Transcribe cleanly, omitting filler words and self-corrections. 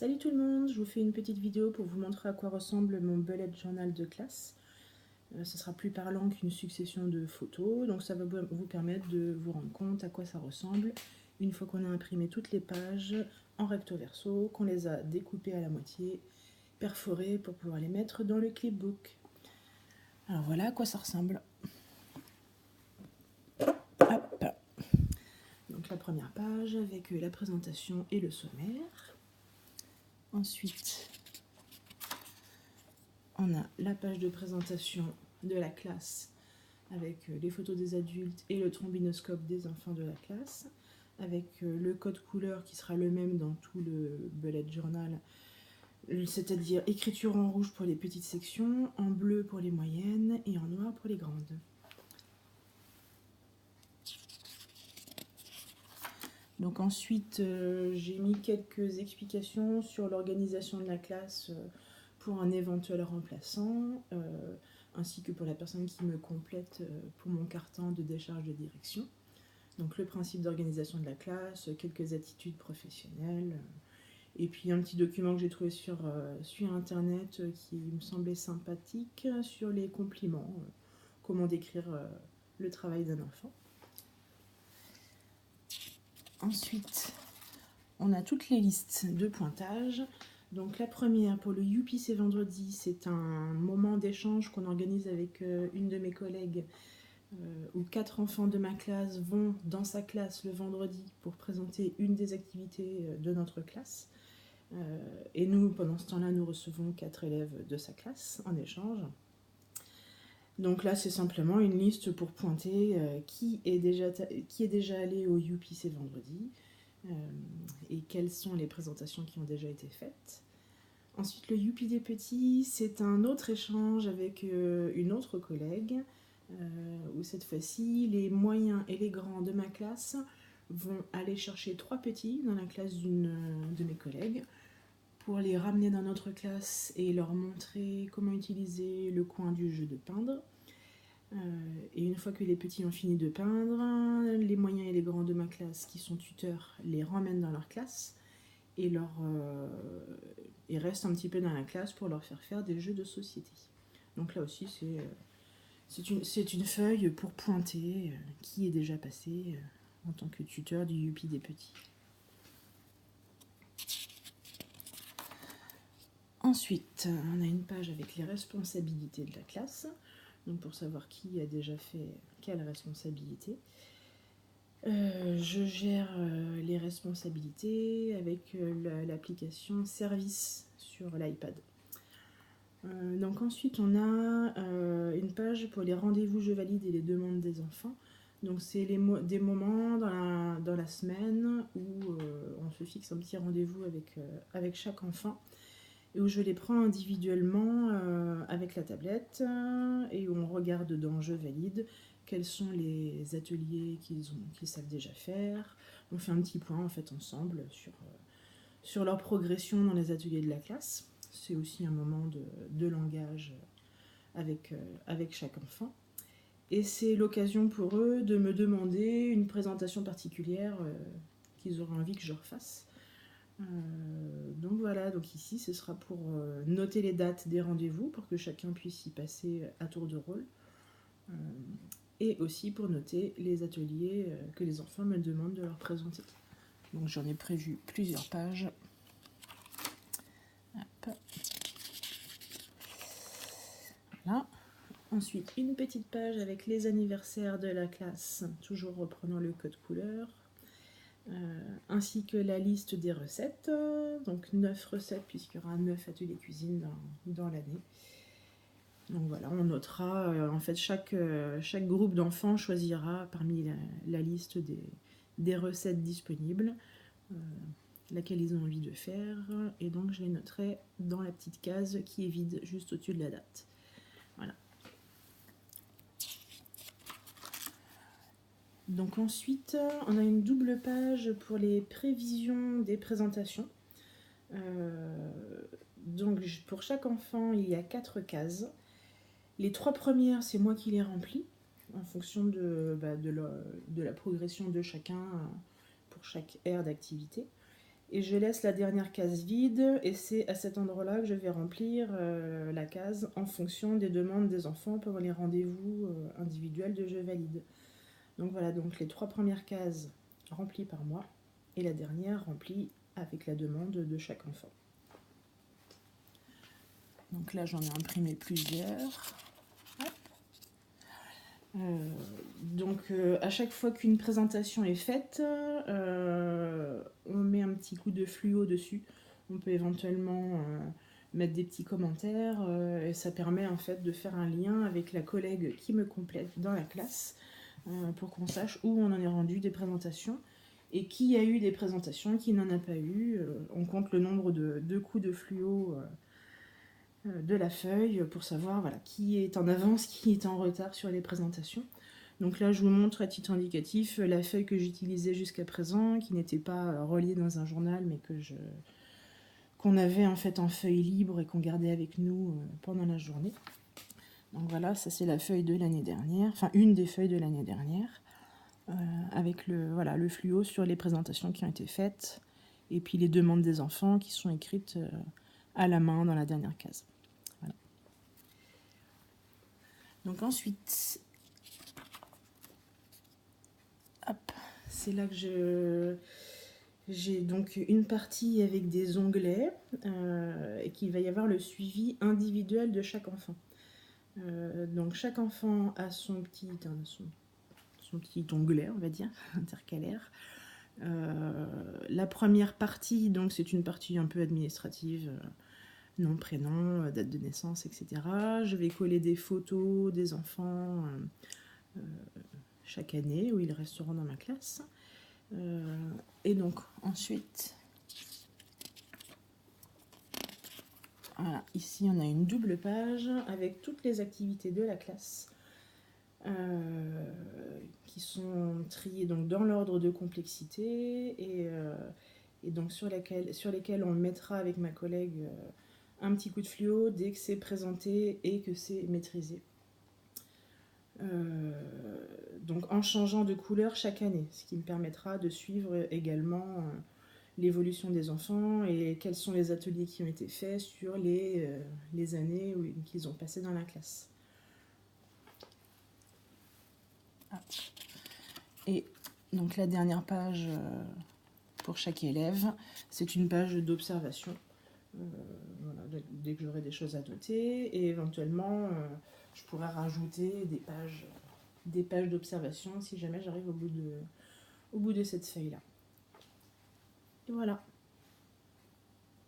Salut tout le monde, je vous fais une petite vidéo pour vous montrer à quoi ressemble mon bullet journal de classe. Ce sera plus parlant qu'une succession de photos, donc ça va vous permettre de vous rendre compte à quoi ça ressemble une fois qu'on a imprimé toutes les pages en recto verso, qu'on les a découpées à la moitié, perforées pour pouvoir les mettre dans le clipbook. Alors voilà à quoi ça ressemble. Hop. Donc la première page avec la présentation et le sommaire. Ensuite, on a la page de présentation de la classe avec les photos des adultes et le trombinoscope des enfants de la classe, avec le code couleur qui sera le même dans tout le bullet journal, c'est-à-dire écriture en rouge pour les petites sections, en bleu pour les moyennes et en noir pour les grandes. Donc ensuite, j'ai mis quelques explications sur l'organisation de la classe pour un éventuel remplaçant, ainsi que pour la personne qui me complète pour mon carton de décharge de direction. Donc le principe d'organisation de la classe, quelques attitudes professionnelles, et puis un petit document que j'ai trouvé sur internet qui me semblait sympathique sur les compliments, comment décrire le travail d'un enfant. Ensuite, on a toutes les listes de pointage. Donc la première, pour le Youpi c'est vendredi, c'est un moment d'échange qu'on organise avec une de mes collègues où 4 enfants de ma classe vont dans sa classe le vendredi pour présenter une des activités de notre classe. Et nous, pendant ce temps-là, nous recevons 4 élèves de sa classe en échange. Donc là, c'est simplement une liste pour pointer qui est déjà allé au Youpi c'est vendredi et quelles sont les présentations qui ont déjà été faites. Ensuite, le Youpi des petits, c'est un autre échange avec une autre collègue, où cette fois-ci, les moyens et les grands de ma classe vont aller chercher 3 petits dans la classe d'une de mes collègues pour les ramener dans notre classe et leur montrer comment utiliser le coin du jeu de peindre. Et une fois que les petits ont fini de peindre, les moyens et les grands de ma classe qui sont tuteurs les ramènent dans leur classe et restent un petit peu dans la classe pour leur faire des jeux de société. Donc là aussi, c'est une feuille pour pointer qui est déjà passé en tant que tuteur du Youpi des petits. Ensuite, on a une page avec les responsabilités de la classe, donc pour savoir qui a déjà fait quelle responsabilité. Je gère les responsabilités avec l'application Service sur l'iPad. Donc ensuite, on a une page pour les rendez-vous je valide et les demandes des enfants. Donc c'est des moments dans la semaine où on se fixe un petit rendez-vous avec chaque enfant et où je les prends individuellement avec la tablette et où on regarde dans je valide quels sont les ateliers qu'ils savent déjà faire. On fait un petit point en fait ensemble sur leur progression dans les ateliers de la classe. C'est aussi un moment de langage avec chaque enfant. Et c'est l'occasion pour eux de me demander une présentation particulière qu'ils auraient envie que je refasse. Donc voilà, donc ici ce sera pour noter les dates des rendez-vous pour que chacun puisse y passer à tour de rôle. Et aussi pour noter les ateliers que les enfants me demandent de leur présenter. Donc j'en ai prévu plusieurs pages. Hop. Voilà. Ensuite, une petite page avec les anniversaires de la classe, toujours reprenant le code couleur, ainsi que la liste des recettes, donc 9 recettes puisqu'il y aura 9 ateliers cuisine dans l'année. Donc voilà, on notera, en fait chaque groupe d'enfants choisira parmi la liste des recettes disponibles, laquelle ils ont envie de faire, et donc je les noterai dans la petite case qui est vide juste au-dessus de la date. Voilà. Donc ensuite, on a une double page pour les prévisions des présentations. Donc pour chaque enfant, il y a 4 cases. Les 3 premières, c'est moi qui les remplis en fonction de la progression de chacun pour chaque aire d'activité. Et je laisse la dernière case vide, et c'est à cet endroit-là que je vais remplir la case en fonction des demandes des enfants pendant les rendez-vous individuels de Je valide. Donc voilà, donc les 3 premières cases remplies par moi, et la dernière remplie avec la demande de chaque enfant. Donc là, j'en ai imprimé plusieurs. À chaque fois qu'une présentation est faite, on met un petit coup de fluo dessus. On peut éventuellement mettre des petits commentaires et ça permet en fait de faire un lien avec la collègue qui me complète dans la classe pour qu'on sache où on en est rendu des présentations et qui a eu des présentations, qui n'en a pas eu. On compte le nombre de coups de fluo de la feuille pour savoir voilà, qui est en avance, qui est en retard sur les présentations. Donc là, je vous montre à titre indicatif la feuille que j'utilisais jusqu'à présent, qui n'était pas reliée dans un journal, mais qu'on avait en fait en feuille libre et qu'on gardait avec nous pendant la journée. Donc voilà, ça c'est la feuille de l'année dernière, enfin une des feuilles de l'année dernière, avec le fluo sur les présentations qui ont été faites, et puis les demandes des enfants qui sont écrites à la main dans la dernière case. Voilà. Donc ensuite, hop, c'est là que j'ai donc une partie avec des onglets et qu'il va y avoir le suivi individuel de chaque enfant. Donc chaque enfant a son petit onglet, on va dire, intercalaire. La première partie, donc c'est une partie un peu administrative, nom, prénom, date de naissance, etc. Je vais coller des photos des enfants chaque année où ils resteront dans ma classe. Et donc ensuite, voilà, ici on a une double page avec toutes les activités de la classe qui sont triées donc dans l'ordre de complexité et donc sur lesquelles on mettra avec ma collègue un petit coup de fluo dès que c'est présenté et que c'est maîtrisé. Donc en changeant de couleur chaque année, ce qui me permettra de suivre également l'évolution des enfants et quels sont les ateliers qui ont été faits sur les années qu'ils ont passé dans la classe. Et donc la dernière page pour chaque élève, c'est une page d'observation. Voilà, dès que j'aurai des choses à noter, et éventuellement je pourrais rajouter des pages d'observation si jamais j'arrive au bout de cette feuille là. Et voilà.